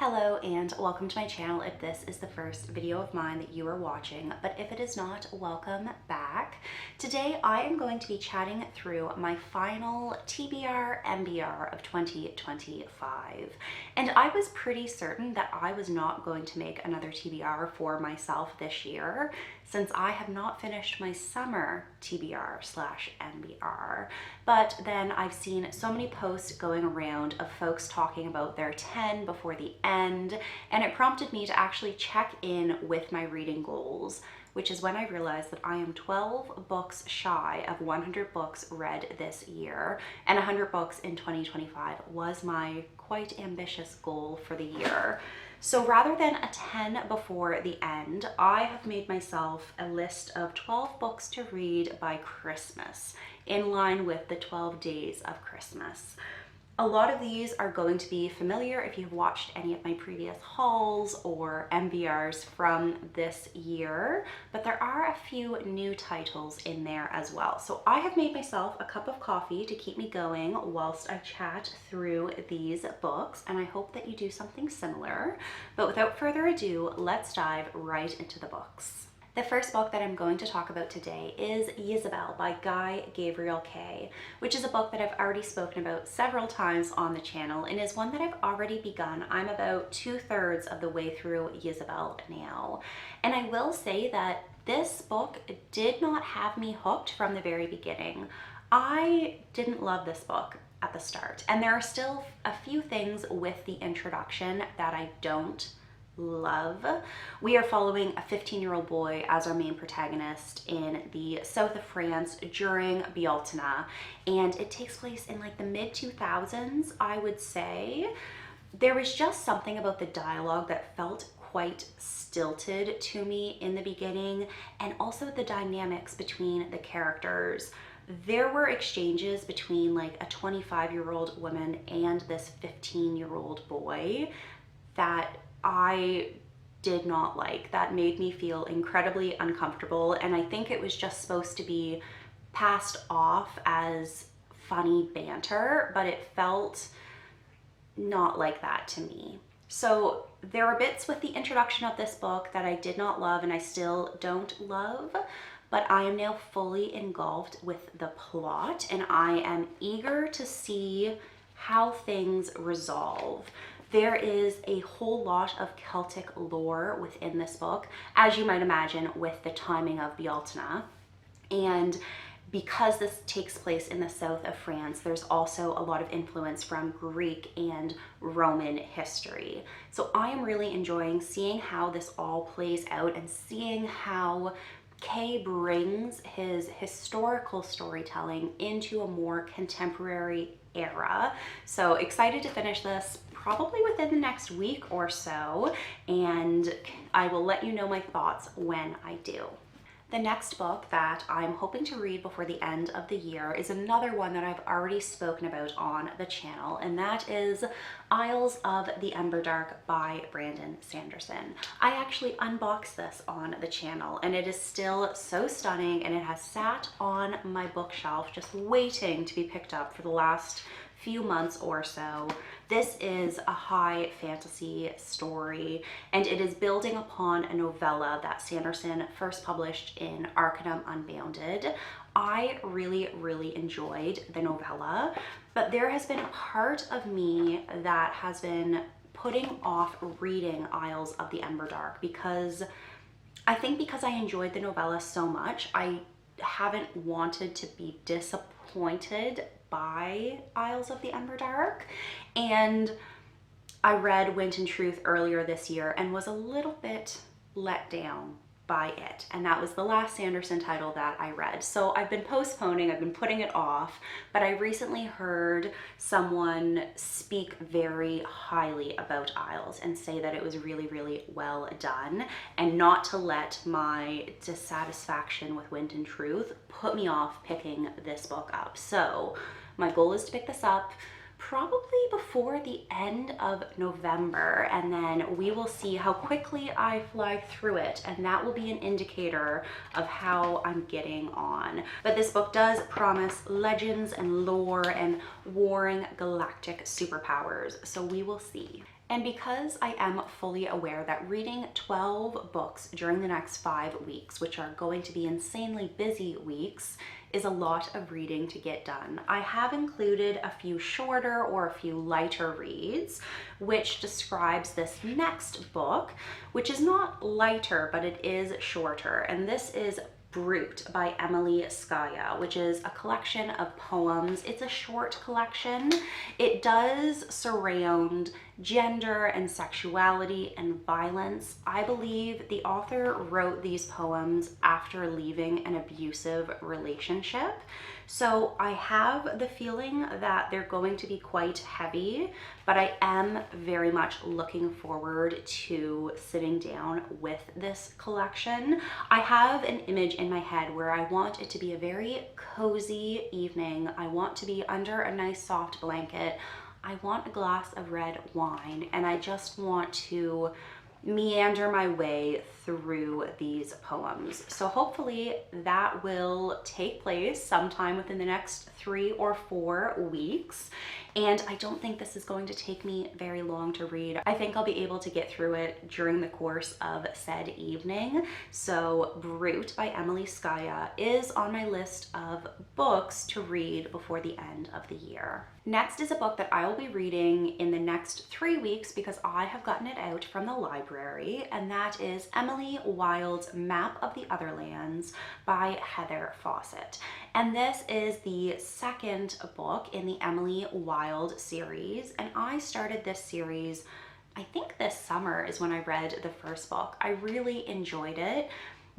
Hello and welcome to my channel if this is the first video of mine that you are watching, but if it is not, welcome back. Today I am going to be chatting through my final TBR MBR of 2025. And I was pretty certain that I was not going to make another TBR for myself this year, since I have not finished my summer TBR/MBR. But then I've seen so many posts going around of folks talking about their 10 before the end, and it prompted me to actually check in with my reading goals, which is when I realized that I am 12 books shy of 100 books read this year, and 100 books in 2025 was my quite ambitious goal for the year. So rather than a 10 before the end, I have made myself a list of 12 books to read by Christmas, in line with the 12 days of Christmas. A lot of these are going to be familiar if you've watched any of my previous hauls or MBRs from this year, but there are a few new titles in there as well. So I have made myself a cup of coffee to keep me going whilst I chat through these books, and I hope that you do something similar. But without further ado, let's dive right into the books. The first book that I'm going to talk about today is Ysabel by Guy Gavriel Kay, which is a book that I've already spoken about several times on the channel and is one that I've already begun. I'm about 2/3 of the way through Ysabel now. And I will say that this book did not have me hooked from the very beginning. I didn't love this book at the start, and there are still a few things with the introduction that I don't love. We are following a 15-year-old boy as our main protagonist in the south of France during Bealtaine, and it takes place in like the mid-2000s, I would say. There was just something about the dialogue that felt quite stilted to me in the beginning, and also the dynamics between the characters. There were exchanges between like a 25-year-old woman and this 15-year-old boy that I did not like. That made me feel incredibly uncomfortable, and I think it was just supposed to be passed off as funny banter, but it felt not like that to me. So there are bits with the introduction of this book that I did not love and I still don't love, but I am now fully engulfed with the plot and I am eager to see how things resolve. There is a whole lot of Celtic lore within this book, as you might imagine with the timing of Bealtaine. And because this takes place in the south of France, there's also a lot of influence from Greek and Roman history. So I am really enjoying seeing how this all plays out and seeing how Kay brings his historical storytelling into a more contemporary era. So excited to finish this probably within the next week or so, and I will let you know my thoughts when I do. The next book that I'm hoping to read before the end of the year is another one that I've already spoken about on the channel, and that is Isles of the Emberdark by Brandon Sanderson. I actually unboxed this on the channel, and it is still so stunning, and it has sat on my bookshelf just waiting to be picked up for the last few months or so. This is a high fantasy story, and it is building upon a novella that Sanderson first published in Arcanum Unbounded. I really enjoyed the novella, but there has been a part of me that has been putting off reading Isles of the Emberdark because I enjoyed the novella so much, I haven't wanted to be disappointed by Isles of the Emberdark. And I read Wind and Truth earlier this year and was a little bit let down by it, and that was the last Sanderson title that I read. So I've been postponing, I've been putting it off, but I recently heard someone speak very highly about Isles and say that it was really well done, and not to let my dissatisfaction with Wind and Truth put me off picking this book up. So my goal is to pick this up probably before the end of November, and then we will see how quickly I fly through it, and that will be an indicator of how I'm getting on. But this book does promise legends and lore and warring galactic superpowers, so we will see. And because I am fully aware that reading 12 books during the next 5 weeks, which are going to be insanely busy weeks, is a lot of reading to get done, I have included a few shorter or a few lighter reads, which describes this next book, which is not lighter, but it is shorter. And this is Brute by Emily Skaja, which is a collection of poems. It's a short collection. It does surround gender and sexuality and violence. I believe the author wrote these poems after leaving an abusive relationship. So I have the feeling that they're going to be quite heavy, but I am very much looking forward to sitting down with this collection. I have an image in my head where I want it to be a very cozy evening. I want to be under a nice soft blanket. I want a glass of red wine, and I just want to meander my way through these poems. So hopefully that will take place sometime within the next 3 or 4 weeks. And I don't think this is going to take me very long to read. I think I'll be able to get through it during the course of said evening. So Brute by Emily Skaja is on my list of books to read before the end of the year. Next is a book that I will be reading in the next 3 weeks because I have gotten it out from the library, and that is Emily Wilde's Map of the Otherlands by Heather Fawcett. And this is the second book in the Emily Wilde series, and I started this series, I think this summer is when I read the first book. I really enjoyed it.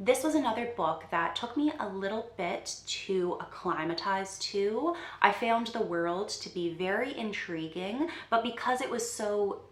This was another book that took me a little bit to acclimatize to. I found the world to be very intriguing, but because it was so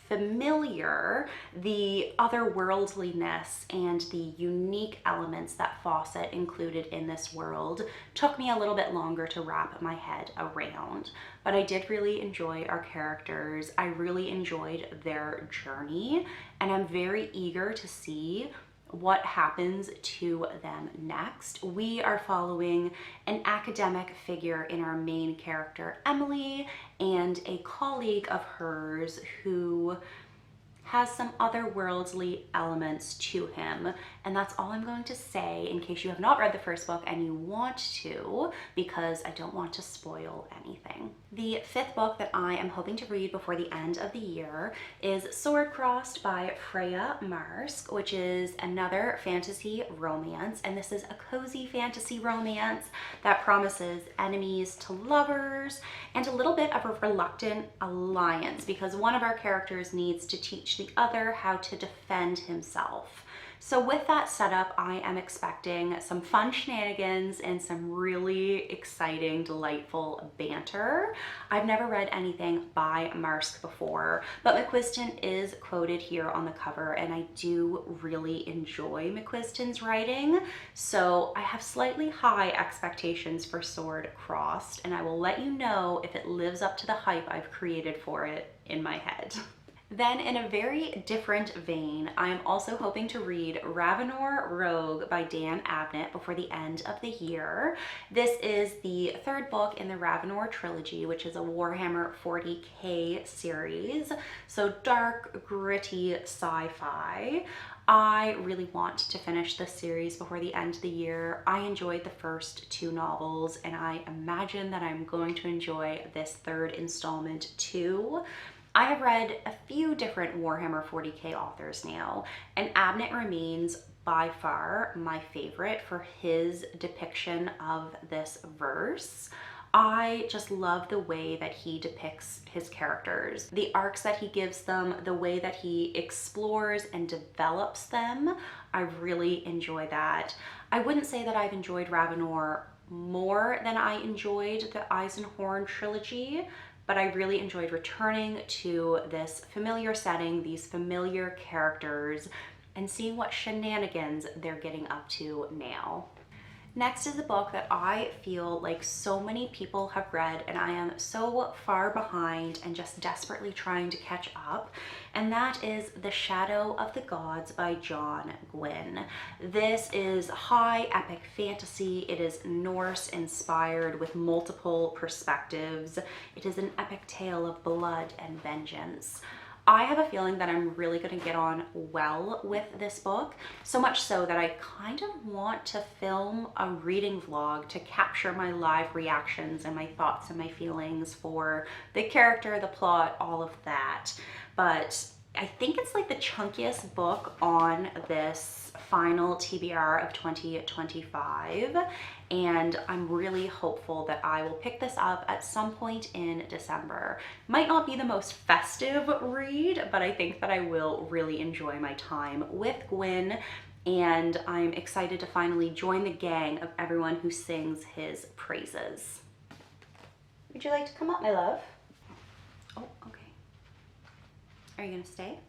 familiar, the otherworldliness and the unique elements that Fawcett included in this world took me a little bit longer to wrap my head around. But I did really enjoy our characters. I really enjoyed their journey, and I'm very eager to see what happens to them next. We are following an academic figure in our main character, Emily, and a colleague of hers who has some otherworldly elements to him. And that's all I'm going to say in case you have not read the first book and you want to, because I don't want to spoil anything. The fifth book that I am hoping to read before the end of the year is Sword Crossed by Freya Marsk, which is another fantasy romance. And this is a cozy fantasy romance that promises enemies to lovers and a little bit of a reluctant alliance because one of our characters needs to teach the other how to defend himself. So with that setup, I am expecting some fun shenanigans and some really exciting, delightful banter. I've never read anything by Marsk before, but McQuiston is quoted here on the cover, and I do really enjoy McQuiston's writing. So I have slightly high expectations for Sword Crossed, and I will let you know if it lives up to the hype I've created for it in my head. Then in a very different vein, I am also hoping to read Ravenor Rogue by Dan Abnett before the end of the year. This is the third book in the Ravenor trilogy, which is a Warhammer 40k series. So dark, gritty sci-fi. I really want to finish this series before the end of the year. I enjoyed the first 2 novels, and I imagine that I'm going to enjoy this third installment too. I have read a few different Warhammer 40k authors now, and Abnett remains by far my favorite for his depiction of this verse. I just love the way that he depicts his characters, the arcs that he gives them, the way that he explores and develops them. I really enjoy that. I wouldn't say that I've enjoyed Ravenor more than I enjoyed the Eisenhorn trilogy, but I really enjoyed returning to this familiar setting, these familiar characters, and seeing what shenanigans they're getting up to now. Next is a book that I feel like so many people have read, and I am so far behind and just desperately trying to catch up, and that is The Shadow of the Gods by John Gwynne. This is high epic fantasy. It is Norse inspired with multiple perspectives. It is an epic tale of blood and vengeance. I have a feeling that I'm really going to get on well with this book, so much so that I kind of want to film a reading vlog to capture my live reactions and my thoughts and my feelings for the character, the plot, all of that. But I think it's like the chunkiest book on this final TBR of 2025, and I'm really hopeful that I will pick this up at some point in December. Might not be the most festive read, but I think that I will really enjoy my time with Gwyn, and I'm excited to finally join the gang of everyone who sings his praises. Would you like to come up, my love? Oh, okay. Are you gonna stay?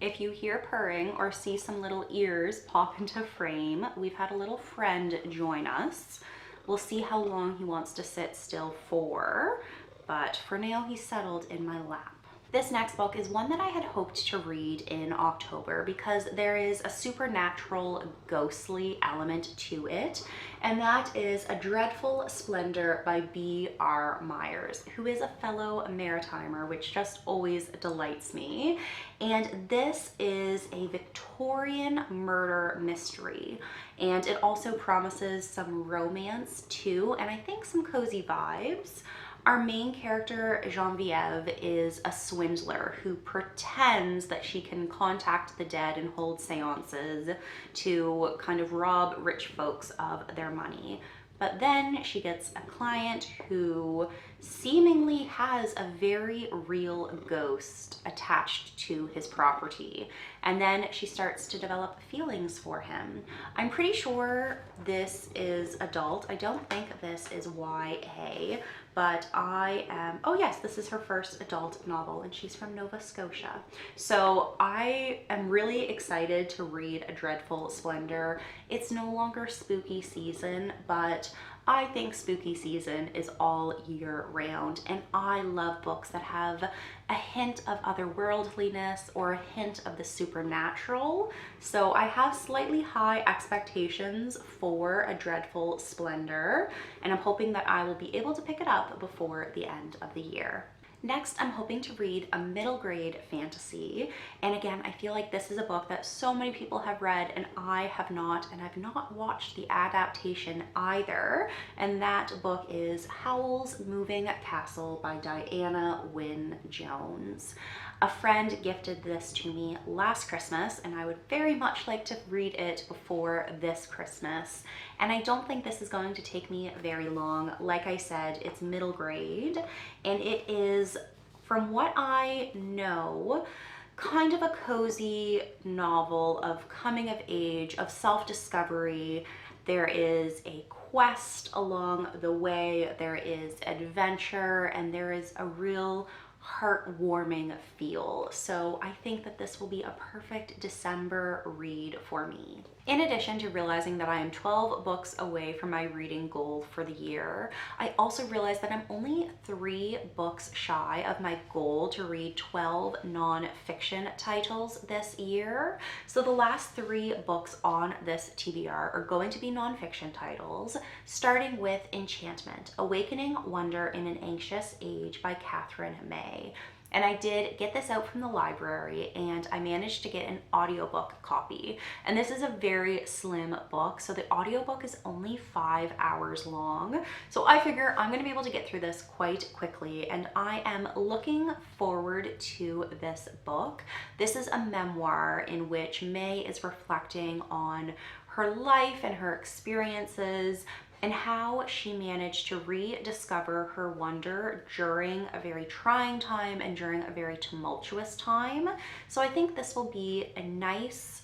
If you hear purring or see some little ears pop into frame, we've had a little friend join us. We'll see how long he wants to sit still for, but for now he's settled in my lap. This next book is one that I had hoped to read in October because there is a supernatural, ghostly element to it, and that is A Dreadful Splendor by B.R. Myers, who is a fellow Maritimer, which just always delights me. And this is a Victorian murder mystery, and it also promises some romance too, and I think some cozy vibes. Our main character, Genevieve, is a swindler who pretends that she can contact the dead and hold seances to kind of rob rich folks of their money. But then she gets a client who seemingly has a very real ghost attached to his property. And then she starts to develop feelings for him. I'm pretty sure this is adult. I don't think this is YA, but oh yes, this is her first adult novel, and she's from Nova Scotia. So I am really excited to read A Dreadful Splendor. It's no longer spooky season, but I think spooky season is all year round, and I love books that have a hint of otherworldliness or a hint of the supernatural. So I have slightly high expectations for A Dreadful Splendor, and I'm hoping that I will be able to pick it up before the end of the year. Next, I'm hoping to read a middle grade fantasy. And again, I feel like this is a book that so many people have read and I have not, and I've not watched the adaptation either. And that book is Howl's Moving Castle by Diana Wynne Jones. A friend gifted this to me last Christmas, and I would very much like to read it before this Christmas. And I don't think this is going to take me very long. Like I said, it's middle grade, and it is, from what I know, kind of a cozy novel of coming of age, of self-discovery. There is a quest along the way, there is adventure, and there is a real heartwarming feel. So I think that this will be a perfect December read for me. In addition to realizing that I am 12 books away from my reading goal for the year, I also realized that I'm only 3 books shy of my goal to read 12 nonfiction titles this year. So the last 3 books on this TBR are going to be nonfiction titles, starting with Enchantment, Awakening Wonder in an Anxious Age by Catherine May. And I did get this out from the library, and I managed to get an audiobook copy. And this is a very slim book, so the audiobook is only 5 hours long. So I figure I'm gonna be able to get through this quite quickly, and I am looking forward to this book. This is a memoir in which May is reflecting on her life and her experiences, and how she managed to rediscover her wonder during a very trying time and during a very tumultuous time. So I think this will be a nice,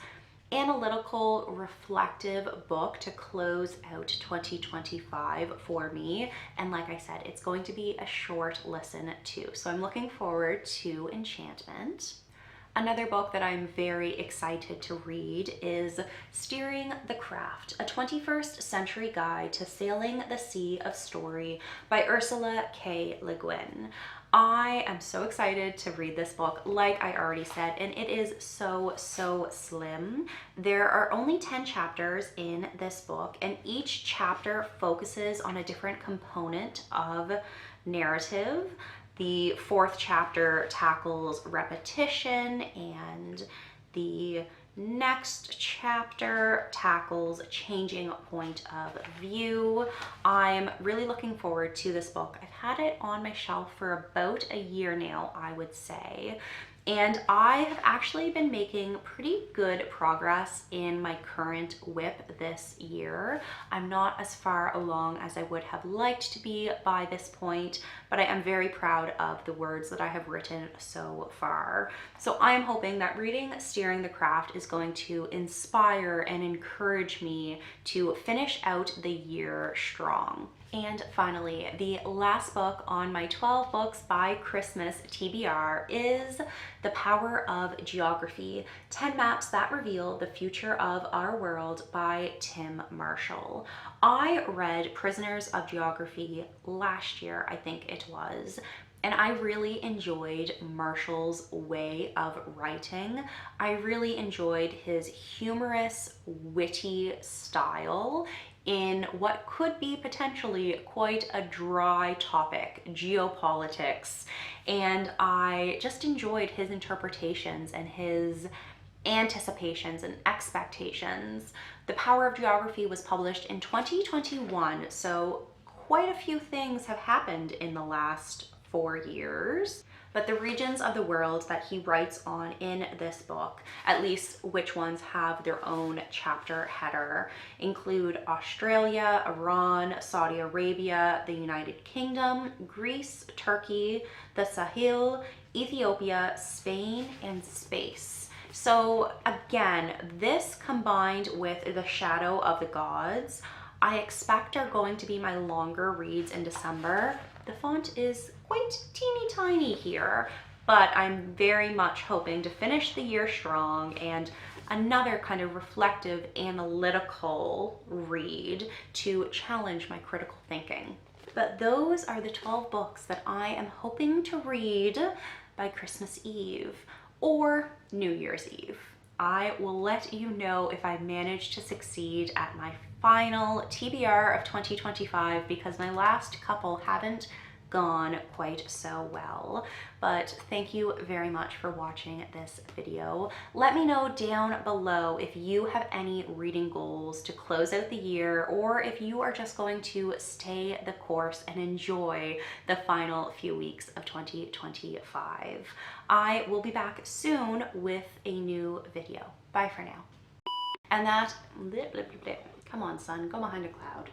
analytical, reflective book to close out 2025 for me. And like I said, it's going to be a short listen too. So I'm looking forward to Enchantment. Another book that I'm very excited to read is Steering the Craft, a 21st century guide to sailing the sea of story by Ursula K. Le Guin. I am so excited to read this book, like I already said, and it is so slim. There are only 10 chapters in this book, and each chapter focuses on a different component of narrative. The fourth chapter tackles repetition, and the next chapter tackles changing point of view. I'm really looking forward to this book. I've had it on my shelf for about a year now, I would say. And I have actually been making pretty good progress in my current whip this year. I'm not as far along as I would have liked to be by this point, but I am very proud of the words that I have written so far. So I am hoping that reading Steering the Craft is going to inspire and encourage me to finish out the year strong. And finally, the last book on my 12 books by Christmas TBR is The Power of Geography, 10 Maps That Reveal the Future of Our World by Tim Marshall. I read Prisoners of Geography last year, I think it was, and I really enjoyed Marshall's way of writing. I really enjoyed his humorous, witty style in what could be potentially quite a dry topic, geopolitics. And I just enjoyed his interpretations and his anticipations and expectations. The Power of Geography was published in 2021, so quite a few things have happened in the last 4 years. But the regions of the world that he writes on in this book, at least which ones have their own chapter header, include Australia, Iran, Saudi Arabia, the United Kingdom, Greece, Turkey, the Sahel, Ethiopia, Spain, and space. So again, this combined with The Shadow of the Gods, I expect are going to be my longer reads in December. The font is quite teeny tiny here, but I'm very much hoping to finish the year strong and another kind of reflective, analytical read to challenge my critical thinking. But those are the 12 books that I am hoping to read by Christmas Eve or New Year's Eve. I will let you know if I manage to succeed at my final TBR of 2025, because my last couple haven't gone quite so well. But thank you very much for watching this video. Let me know down below if you have any reading goals to close out the year, or if you are just going to stay the course and enjoy the final few weeks of 2025. I will be back soon with a new video. Bye for now. And that, blip, blip, blip, blip. Come on, son, go behind a cloud.